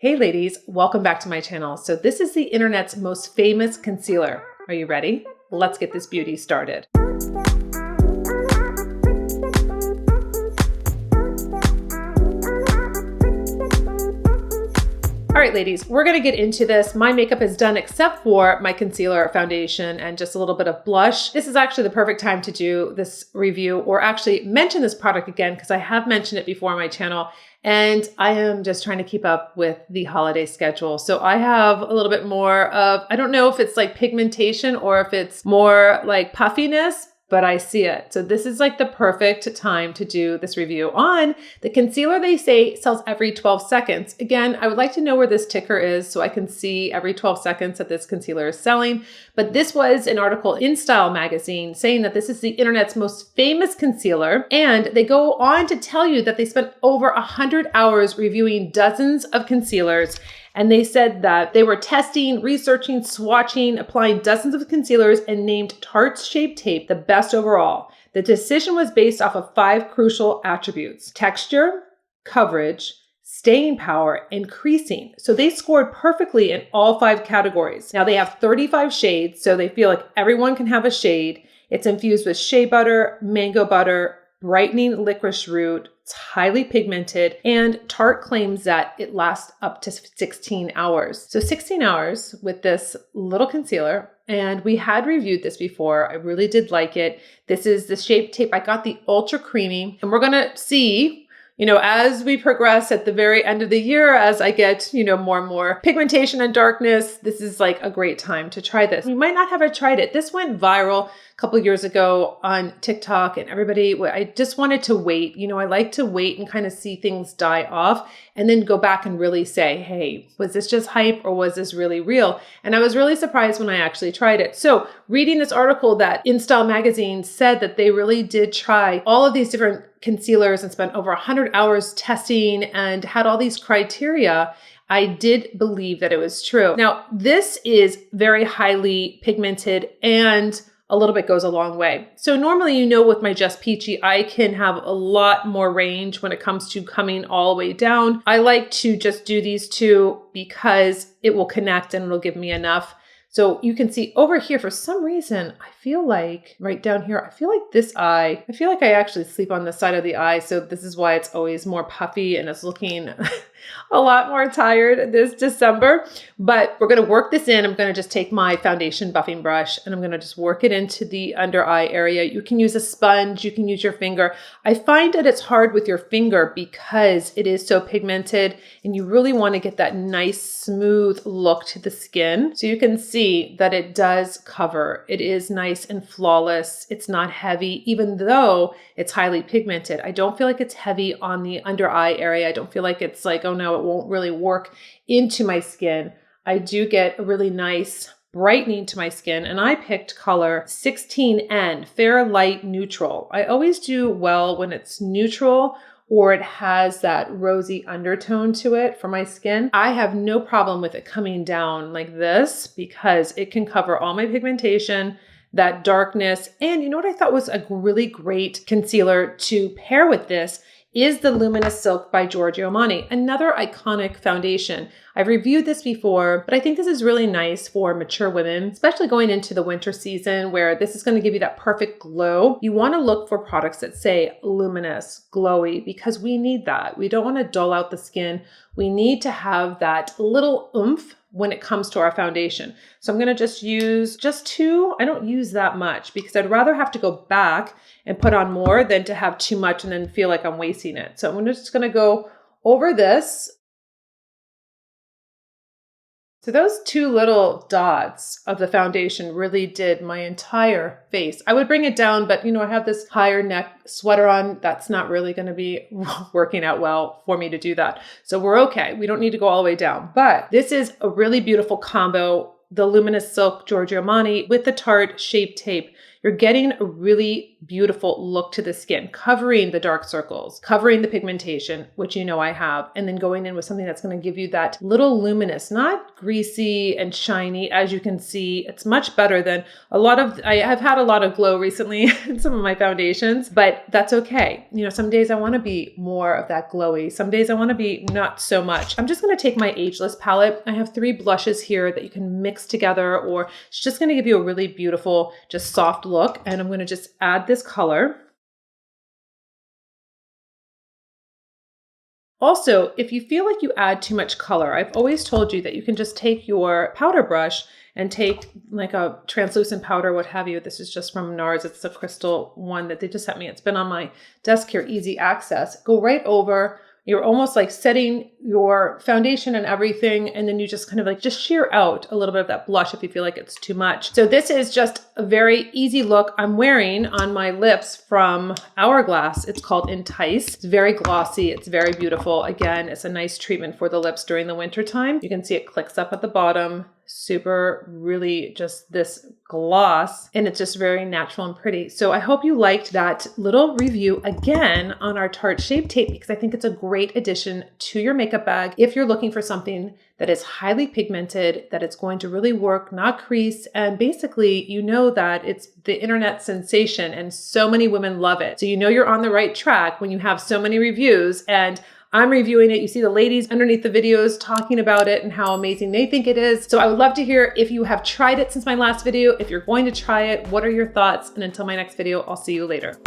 Hey ladies, welcome back to my channel. So this is the internet's most famous concealer. Are you ready? Let's get this beauty started. All right, ladies, we're gonna get into this. My makeup is done except for my concealer, foundation, and just a little bit of blush. This is actually the perfect time to do this review or actually mention this product again because I have mentioned it before on my channel and I am just trying to keep up with the holiday schedule. So I have a little bit more of, I don't know if it's like pigmentation or if it's more like puffiness, but I see it. So this is like the perfect time to do this review on the concealer they say sells every 12 seconds. Again, I would like to know where this ticker is so I can see every 12 seconds that this concealer is selling. But this was an article in Style magazine saying that this is the internet's most famous concealer. And they go on to tell you that they spent over 100 hours reviewing dozens of concealers. And they said that they were testing, researching, swatching, applying dozens of concealers and named Tarte Shape Tape the best overall. The decision was based off of 5 crucial attributes: texture, coverage, staying power, and creasing. So they scored perfectly in all 5 categories. Now they have 35 shades, so they feel like everyone can have a shade. It's infused with shea butter, mango butter, brightening licorice root. It's highly pigmented, and Tarte claims that it lasts up to 16 hours. So 16 hours with this little concealer, and we had reviewed this before. I really did like it. This is the Shape Tape. I got the Ultra Creamy, and we're gonna see, as we progress at the very end of the year, as I get, more and more pigmentation and darkness, this is like a great time to try this. You might not have tried it. This went viral a couple years ago on TikTok and everybody, I just wanted to wait. I like to wait and kind of see things die off and then go back and really say, hey, was this just hype or was this really real? And I was really surprised when I actually tried it. So reading this article that In Style magazine said that they really did try all of these different concealers and spent over 100 hours testing and had all these criteria, I did believe that it was true. Now, this is very highly pigmented and a little bit goes a long way. So normally, with my Just Peachy, I can have a lot more range when it comes to coming all the way down. I like to just do these two because it will connect and it'll give me enough. So you can see over here, for some reason, I feel like right down here, I feel like this eye, I feel like I actually sleep on the side of the eye. So this is why it's always more puffy and it's looking a lot more tired this December. But we're going to work this in. I'm going to just take my foundation buffing brush and I'm going to just work it into the under eye area. You can use a sponge. You can use your finger. I find that it's hard with your finger because it is so pigmented and you really want to get that nice smooth look to the skin. So you can see that it does cover. It is nice and flawless. It's not heavy, even though it's highly pigmented. I don't feel like it's heavy on the under eye area. I don't feel like it's like, oh no, it won't really work into my skin. I do get a really nice brightening to my skin, and I picked color 16N, Fair Light Neutral. I always do well when it's neutral or it has that rosy undertone to it for my skin. I have no problem with it coming down like this because it can cover all my pigmentation, that darkness. And you know what I thought was a really great concealer to pair with this is the Luminous Silk by Giorgio Armani, another iconic foundation. I've reviewed this before, but I think this is really nice for mature women, especially going into the winter season where this is going to give you that perfect glow. You want to look for products that say luminous, glowy, because we need that. We don't want to dull out the skin. We need to have that little oomph when it comes to our foundation. So I'm going to just use just 2. I don't use that much because I'd rather have to go back and put on more than to have too much and then feel like I'm wasting it. So I'm just going to go over this. So those 2 little dots of the foundation really did my entire face. I would bring it down, but I have this higher neck sweater on. That's not really going to be working out well for me to do that. So we're okay. We don't need to go all the way down, but this is a really beautiful combo. The Luminous Silk Giorgio Armani with the Tarte Shape Tape. You're getting a really beautiful look to the skin, covering the dark circles, covering the pigmentation, which I have, and then going in with something that's going to give you that little luminous, not greasy and shiny. As you can see, it's much better than I have had a lot of glow recently in some of my foundations, but that's okay. You know, some days I want to be more of that glowy. Some days I want to be not so much. I'm just going to take my Ageless palette. I have 3 blushes here that you can mix together, or it's just going to give you a really beautiful, just soft look. And I'm going to just add this color. Also, if you feel like you add too much color, I've always told you that you can just take your powder brush and take like a translucent powder, what have you. This is just from NARS. It's a crystal one that they just sent me. It's been on my desk here, easy access. Go right over. You're almost like setting your foundation and everything, and then you just kind of like just shear out a little bit of that blush if you feel like it's too much. So this is just a very easy look I'm wearing on my lips from Hourglass. It's called Entice. It's very glossy. It's very beautiful. Again, it's a nice treatment for the lips during the winter time. You can see it clicks up at the bottom. Super, really just this gloss, and it's just very natural and pretty. So I hope you liked that little review again on our Tarte Shape Tape, because I think it's a great addition to your makeup bag if you're looking for something that is highly pigmented, that it's going to really work, not crease. And basically, you know that it's the internet sensation and so many women love it. So you know you're on the right track when you have so many reviews, and I'm reviewing it. You see the ladies underneath the videos talking about it and how amazing they think it is. So I would love to hear if you have tried it since my last video, if you're going to try it, what are your thoughts? And until my next video, I'll see you later.